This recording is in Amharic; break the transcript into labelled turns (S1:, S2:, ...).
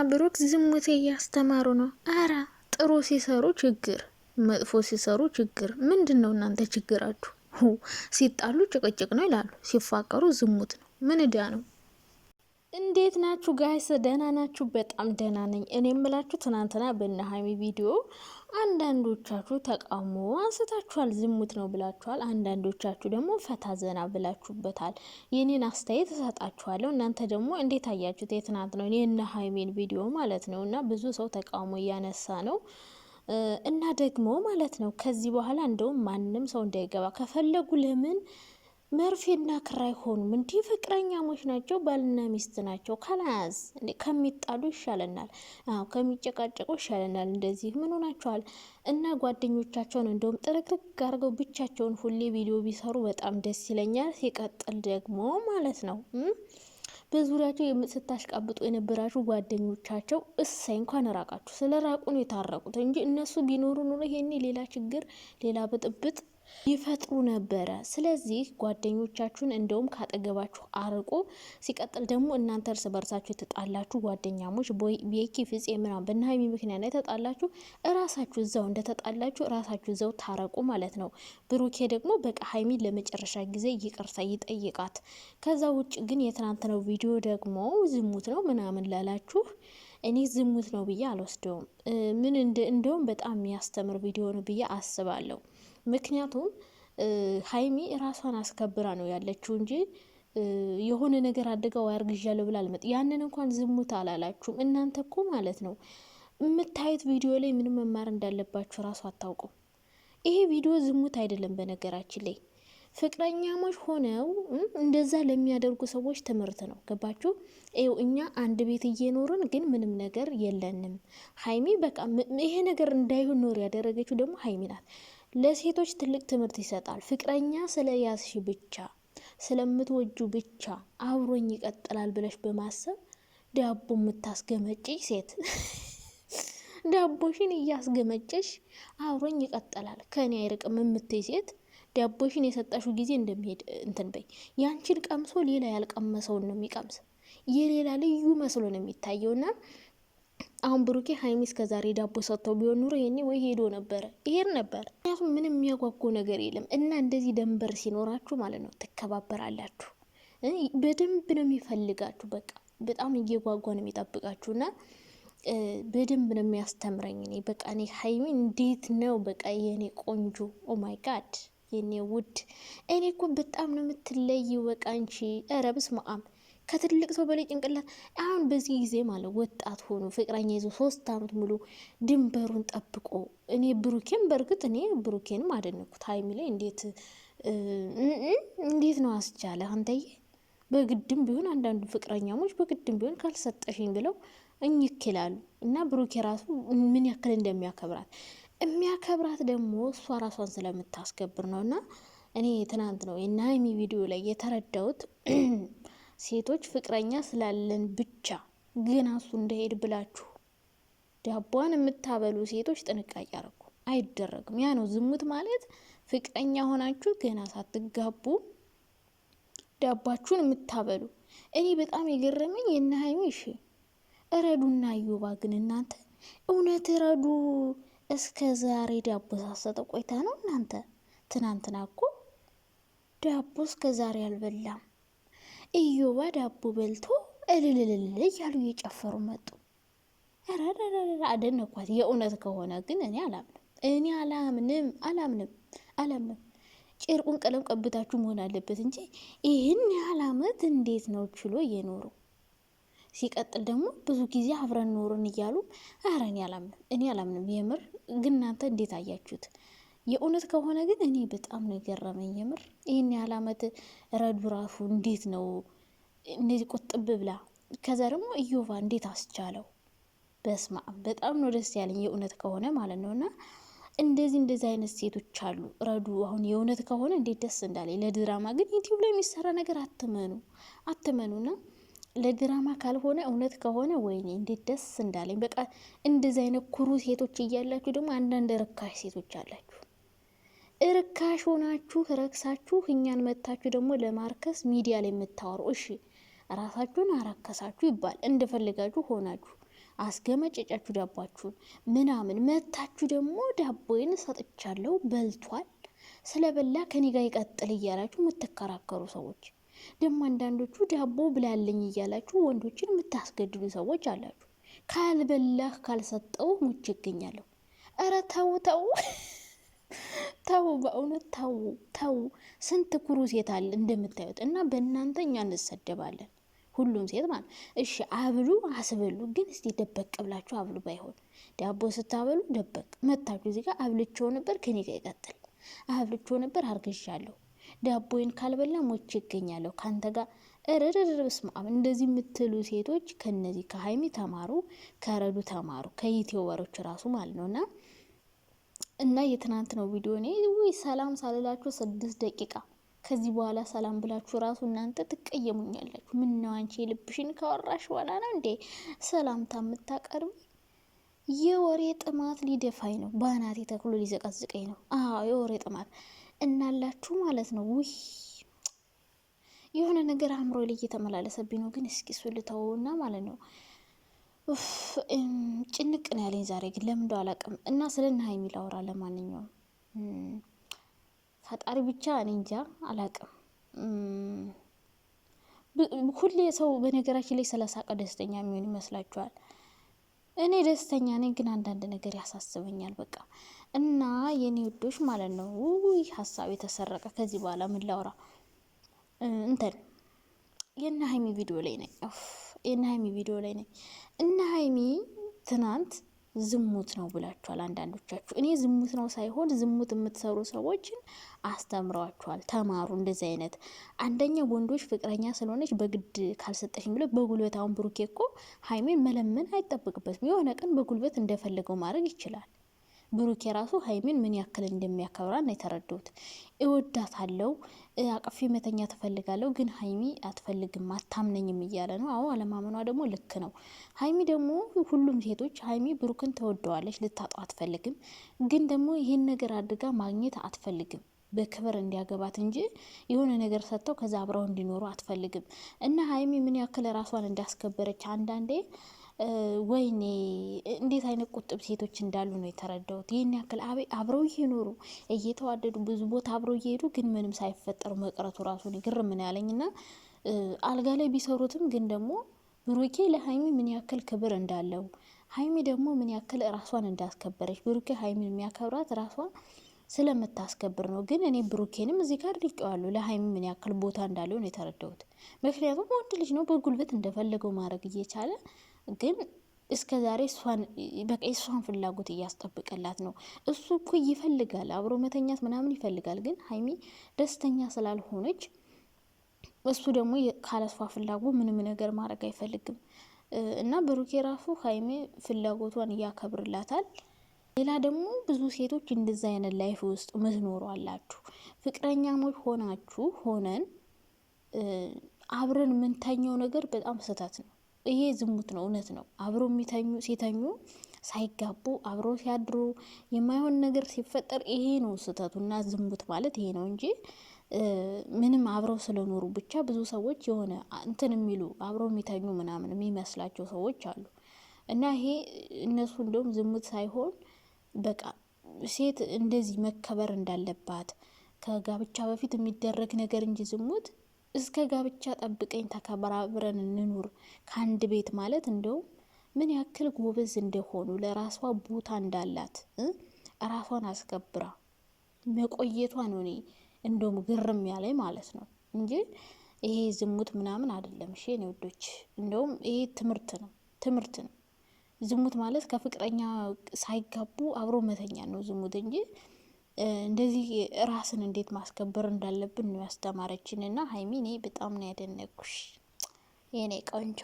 S1: ብሩክ ዝሙት እያስተማሩ ነው። አረ ጥሩ ሲሰሩ ችግር፣ መጥፎ ሲሰሩ ችግር። ምንድነው እናንተ ችግራችሁ? ሲጣሉ ጭቅጭቅ ነው ይላሉ፣ ሲፋቀሩ ዝሙት ነው። ምን እዳ ነው? እንዴት ናችሁ ጋይስ? ደህና ናችሁ? በጣም ደህና ነኝ። እኔ የምላችሁ ትናንትና በእነ ሀይሚ ቪዲዮ አንዳንዶቻችሁ ተቃውሞ አንስታችኋል፣ ዝሙት ነው ብላችኋል። አንዳንዶቻችሁ ደግሞ ፈታ ዘና ብላችሁበታል። የኔን አስተያየት እሰጣችኋለሁ። እናንተ ደግሞ እንዴት አያችሁት? የትናንት ነው የእነ ሀይሚን ቪዲዮ ማለት ነው። እና ብዙ ሰው ተቃውሞ እያነሳ ነው እና ደግሞ ማለት ነው ከዚህ በኋላ እንደውም ማንም ሰው እንዳይገባ ከፈለጉ ለምን መርፌና ክር አይሆኑም? እንዲህ ፍቅረኛሞች ናቸው፣ ባልና ሚስት ናቸው። ከላያዝ ከሚጣሉ ይሻለናል። አዎ ከሚጨቃጨቁ ይሻለናል። እንደዚህ ምን ሆናቸዋል? እና ጓደኞቻቸውን እንደውም ጥርቅርቅ አድርገው ብቻቸውን ሁሌ ቪዲዮ ቢሰሩ በጣም ደስ ይለኛል። ሲቀጥል ደግሞ ማለት ነው በዙሪያቸው ስታሽቃብጡ የነበራችሁ ጓደኞቻቸው እሰይ እንኳን ራቃችሁ። ስለ ራቁ ነው የታረቁት እንጂ እነሱ ቢኖሩ ኑሮ ይሄኔ ሌላ ችግር፣ ሌላ ብጥብጥ ይፈጥሩ ነበረ። ስለዚህ ጓደኞቻችሁን እንደውም ካጠገባችሁ አርቁ። ሲቀጥል ደግሞ እናንተ እርስ በርሳችሁ የተጣላችሁ ጓደኛሞች ቤኪ ፍፄ ምናምን በእነ ሀይሚ ምክንያት የተጣላችሁ እራሳችሁ እዛው እንደተጣላችሁ እራሳችሁ እዛው ታረቁ ማለት ነው። ብሩኬ ደግሞ በቃ ሀይሚን ለመጨረሻ ጊዜ ይቅርታ ይጠይቃት። ከዛ ውጭ ግን የትናንትናው ቪዲዮ ደግሞ ዝሙት ነው ምናምን ላላችሁ እኔ ዝሙት ነው ብዬ አልወስደውም። ምን እንደውም በጣም የሚያስተምር ቪዲዮ ነው ብዬ አስባለሁ። ምክንያቱም ሀይሚ ራሷን አስከብራ ነው ያለችው እንጂ የሆነ ነገር አድርገው አያርግዣለሁ ብላ አልመጥ። ያንን እንኳን ዝሙት አላላችሁም እናንተ እኮ ማለት ነው። የምታዩት ቪዲዮ ላይ ምንም መማር እንዳለባችሁ ራሱ አታውቁም። ይሄ ቪዲዮ ዝሙት አይደለም በነገራችን ላይ ፍቅረኛሞች ሆነው እንደዛ ለሚያደርጉ ሰዎች ትምህርት ነው። ገባችሁ? ይኸው እኛ አንድ ቤት እየኖርን ግን ምንም ነገር የለንም። ሀይሚ በቃ ይሄ ነገር እንዳይሆን ኖር ያደረገችው ደግሞ ሀይሚ ናት። ለሴቶች ትልቅ ትምህርት ይሰጣል። ፍቅረኛ ስለያዝሽ ብቻ ስለምትወጁ ብቻ አብሮኝ ይቀጥላል ብለሽ በማሰብ ዳቦ የምታስገመጭሽ ሴት ዳቦሽን እያስገመጨሽ አብሮኝ ይቀጥላል ከኔ አይርቅም የምትይ ሴት ዳቦሽን የሰጣሽው ጊዜ እንደሚሄድ እንትን በይ። ያንቺን ቀምሶ ሌላ ያልቀመሰውን ነው የሚቀምስ። የሌላ ልዩ መስሎ ነው የሚታየውና አሁን ብሩኬ ሀይሚ እስከዛሬ ዳቦ ሰጥተው ቢሆን ኑሮ ይሄኔ ወይ ሄዶ ነበረ ይሄድ ነበር። ምክንያቱም ምንም የሚያጓጓ ነገር የለም። እና እንደዚህ ደንበር ሲኖራችሁ ማለት ነው ትከባበራላችሁ። በደንብ ነው የሚፈልጋችሁ። በቃ በጣም እየጓጓ ነው የሚጠብቃችሁና በደንብ ነው የሚያስተምረኝ። እኔ በቃ እኔ ሀይሚ እንዴት ነው በቃ የኔ ቆንጆ ኦ ማይ ጋድ የኔ ውድ እኔ እኮ በጣም ነው የምትለይው። በቃ አንቺ ኧረ በስመ አብ ከትልቅ ሰው በላይ ጭንቅላት። አሁን በዚህ ጊዜ ማለት ወጣት ሆኖ ፍቅረኛ ይዞ 3 አመት ሙሉ ድንበሩን ጠብቆ እኔ ብሩኬን በእርግጥ እኔ ብሩኬንም አደነኩት። ሀይሚ ላይ እንዴት ነው አስቻለ አንተዬ? በግድም ቢሆን አንዳንዱ ፍቅረኛሞች በግድም ቢሆን ካልሰጠሽኝ ብለው እኝክ ይላሉ። እና ብሩኬ ራሱ ምን ያክል እንደሚያከብራት የሚያከብራት ደግሞ እሷ ራሷን ስለምታስከብር ነው። እና እኔ ትናንት ነው የእነ ሀይሚ ቪዲዮ ላይ የተረዳሁት ሴቶች ፍቅረኛ ስላለን ብቻ ግን እሱ እንደሄድ ብላችሁ ዳቧን የምታበሉ ሴቶች ጥንቃቄ አድርጉ። አይደረግም። ያ ነው ዝሙት ማለት። ፍቅረኛ ሆናችሁ ገና ሳትጋቡ ዳባችሁን የምታበሉ። እኔ በጣም የገረመኝ የእነ ሀይሚ እሺ እረዱና አዩባ ግን እናንተ እውነት እረዱ። እስከ ዛሬ ዳቦ ሳሰጠ ቆይታ ነው እናንተ። ትናንትና እኮ ዳቦ እስከ ዛሬ አልበላም። እዮባ ዳቦ በልቶ እልልልል እያሉ እየጨፈሩ መጡ። አደነኳት። የእውነት ከሆነ ግን እኔ አላምንም። ጨርቁን ቀለም ቀብታችሁ መሆን አለበት እንጂ ይህን ያህል አመት እንዴት ነው ችሎ እየኖሩ? ሲቀጥል ደግሞ ብዙ ጊዜ አብረን ኖርን እያሉ እኔ አላምንም። የምር ግን እናንተ እንዴት አያችሁት? የእውነት ከሆነ ግን እኔ በጣም ነው የገረመኝ። የምር ይህን ያህል አመት ረዱ ራሱ እንዴት ነው እንደዚህ ቁጥብ ብላ። ከዛ ደግሞ እዮባ እንዴት አስቻለው? በስማ በጣም ነው ደስ ያለኝ የእውነት ከሆነ ማለት ነውና እንደዚህ አይነት ሴቶች አሉ። ረዱ አሁን የእውነት ከሆነ እንዴት ደስ እንዳለኝ። ለድራማ ግን ዩቲዩብ ላይ የሚሰራ ነገር አትመኑና ለድራማ ካልሆነ እውነት ከሆነ ወይኔ እንዴት ደስ እንዳለኝ። በቃ እንደዚህ አይነት ኩሩ ሴቶች እያላችሁ ደግሞ አንዳንድ ርካሽ ሴቶች አላችሁ። ርካሽ ሆናችሁ ረክሳችሁ እኛን መታችሁ ደግሞ ለማርከስ ሚዲያ ላይ የምታወሩ። እሺ ራሳችሁን አረከሳችሁ ይባል እንደፈልጋችሁ ሆናችሁ አስገመጨጫችሁ ዳባችሁን ምናምን መታችሁ ደግሞ ዳቦዬን ሰጥቻለሁ በልቷል ስለበላ ከኔ ጋር ይቀጥል እያላችሁ የምትከራከሩ ሰዎች ደግሞ አንዳንዶቹ ዳቦ ብላለኝ እያላችሁ ወንዶችን የምታስገድዱ ሰዎች አላችሁ። ካልበላህ ካልሰጠው ሙች ይገኛለሁ። እረ ተው ተው ተው፣ በእውነት ተው ተው። ስንት ኩሩ ሴት አለ እንደምታዩት እና በእናንተ እኛ እንሰደባለን። ሁሉም ሴት ማለት እሺ አብሉ አስበሉ፣ ግን እስቲ ደበቅ ብላችሁ አብሉ። ባይሆን ዳቦ ስታበሉ ደበቅ መታችሁ እዚህ ጋር አብልቼው ነበር ከኔ ጋር ይቀጥል፣ አብልቼው ነበር አርግሻለሁ፣ ዳቦዬን ካልበላ ሞቼ ይገኛለሁ ካንተ ጋር እረረረ። በስመ አብ። እንደዚህ የምትሉ ሴቶች ከነዚህ ከሀይሚ ተማሩ፣ ከረዱ ተማሩ፣ ከዩቲዩበሮች ራሱ ማለት ነውና እና የትናንት ነው ቪዲዮ እኔ ሰላም ሳልላችሁ 6 ደቂቃ ከዚህ በኋላ ሰላም ብላችሁ ራሱ እናንተ ትቀየሙኛላችሁ። ምን ነው አንቺ ልብሽን ካወራሽ በኋላ ነው እንዴ ሰላምታ የምታቀርቢ? የወሬ ጥማት ሊደፋኝ ነው፣ ባናቴ ተክሎ ሊዘቀዝቀኝ ነው። አዎ የወሬ ጥማት እናላችሁ ማለት ነው። ውይ የሆነ ነገር አእምሮ ላይ እየተመላለሰብኝ ነው፣ ግን እስኪ እሱ ልተውና ማለት ነው። ጭንቅ ነው ያለኝ ዛሬ ግን ለምን እንደው አላውቅም። እና ስለና ሀይሚ ላውራ። ለማንኛውም ፈጣሪ ብቻ እኔ እንጃ አላውቅም። ሁሌ ሰው በነገራችን ላይ ስለሳቀ ደስተኛ የሚሆን ይመስላችኋል? እኔ ደስተኛ ነኝ፣ ግን አንዳንድ ነገር ያሳስበኛል። በቃ እና የኔ ውዶች ማለት ነው ሀሳብ የተሰረቀ። ከዚህ በኋላ ምን ላውራ እንትን የና ሀይሚ ቪዲዮ ላይ ነኝ። የና ሀይሚ ቪዲዮ ላይ ነኝ እና ሀይሚ ትናንት ዝሙት ነው ብላችኋል አንዳንዶቻችሁ። እኔ ዝሙት ነው ሳይሆን ዝሙት የምትሰሩ ሰዎችን አስተምሯችኋል፣ ተማሩ። እንደዚህ አይነት አንደኛ ወንዶች ፍቅረኛ ስለሆነች በግድ ካልሰጠሽኝ ብለ በጉልበት አሁን ብሩኬ እኮ ሀይሚን መለመን አይጠብቅበትም። የሆነ ቀን በጉልበት እንደፈለገው ማድረግ ይችላል። ብሩኬ ራሱ ሀይሚን ምን ያክል እንደሚያከብራን ነው የተረዳሁት። እወዳታለሁ፣ አቅፌ መተኛ ትፈልጋለሁ፣ ግን ሀይሚ አትፈልግም፣ አታምነኝም እያለ ነው። አዎ አለማመኗ ደግሞ ልክ ነው። ሀይሚ ደግሞ ሁሉም ሴቶች ሀይሚ ብሩክን ተወደዋለች፣ ልታጣው አትፈልግም። ግን ደግሞ ይህን ነገር አድርጋ ማግኘት አትፈልግም፣ በክብር እንዲያገባት እንጂ የሆነ ነገር ሰጥተው ከዛ አብረው እንዲኖሩ አትፈልግም። እና ሀይሚ ምን ያክል ራሷን እንዳስከበረች አንዳንዴ ወይኔ እንዴት አይነት ቁጥብ ሴቶች እንዳሉ ነው የተረዳሁት። ይህን ያክል አብረው እየኖሩ እየተዋደዱ ብዙ ቦታ አብረው እየሄዱ ግን ምንም ሳይፈጠሩ መቅረቱ ራሱን ግርም ምን ያለኝና አልጋ ላይ ቢሰሩትም ግን ደግሞ ብሩኬ ለሀይሚ ምን ያክል ክብር እንዳለው ሀይሚ ደግሞ ምን ያክል ራሷን እንዳስከበረች ብሩኬ ሀይሚን የሚያከብራት ራሷን ስለምታስከብር ነው። ግን እኔ ብሩኬንም እዚህ ጋር ልቀዋለሁ ለሀይሚ ምን ያክል ቦታ እንዳለው ነው የተረዳሁት። ምክንያቱም ወንድ ልጅ ነው በጉልበት እንደፈለገው ማድረግ እየቻለ ግን እስከ ዛሬ የእሷን ፍላጎት እያስጠብቀላት ነው። እሱ እኮ ይፈልጋል አብሮ መተኛት ምናምን ይፈልጋል። ግን ሀይሚ ደስተኛ ስላልሆነች እሱ ደግሞ ካለሷ ፍላጎት ምንም ነገር ማድረግ አይፈልግም። እና ብሩኬ ራሱ ሀይሚ ፍላጎቷን እያከብርላታል። ሌላ ደግሞ ብዙ ሴቶች እንደዛ አይነት ላይፍ ውስጥ ምትኖሩ አላችሁ። ፍቅረኛሞች ሆነን አብረን ምንተኛው ነገር በጣም ስህተት ነው። ይሄ ዝሙት ነው፣ እውነት ነው። አብሮ ሲተኙ ሳይጋቡ አብሮ ሲያድሩ የማይሆን ነገር ሲፈጠር ይሄ ነው ስህተቱና ዝሙት ማለት ይሄ ነው እንጂ ምንም አብረው ስለኖሩ ብቻ ብዙ ሰዎች የሆነ እንትን የሚሉ አብረው የሚተኙ ምናምን የሚመስላቸው ሰዎች አሉ። እና ይሄ እነሱ እንደውም ዝሙት ሳይሆን በቃ ሴት እንደዚህ መከበር እንዳለባት ከጋብቻ በፊት የሚደረግ ነገር እንጂ ዝሙት እስከ ጋብቻ ጠብቀኝ ተከባብረን እንኑር ከአንድ ቤት ማለት እንደውም ምን ያክል ጎበዝ እንደሆኑ ለራሷ ቦታ እንዳላት ራሷን አስከብራ መቆየቷ ነው እኔ እንደውም ግርም ያለኝ ማለት ነው እንጂ ይሄ ዝሙት ምናምን አይደለም። እሺ ነው ወዶች፣ እንደውም ይሄ ትምህርት ነው። ዝሙት ማለት ከፍቅረኛ ሳይጋቡ አብሮ መተኛ ነው ዝሙት እንጂ እንደዚህ ራስን እንዴት ማስከበር እንዳለብን ነው ያስተማረችን። እና ሀይሚ እኔ በጣም ነው ያደነኩሽ የኔ ቆንጆ።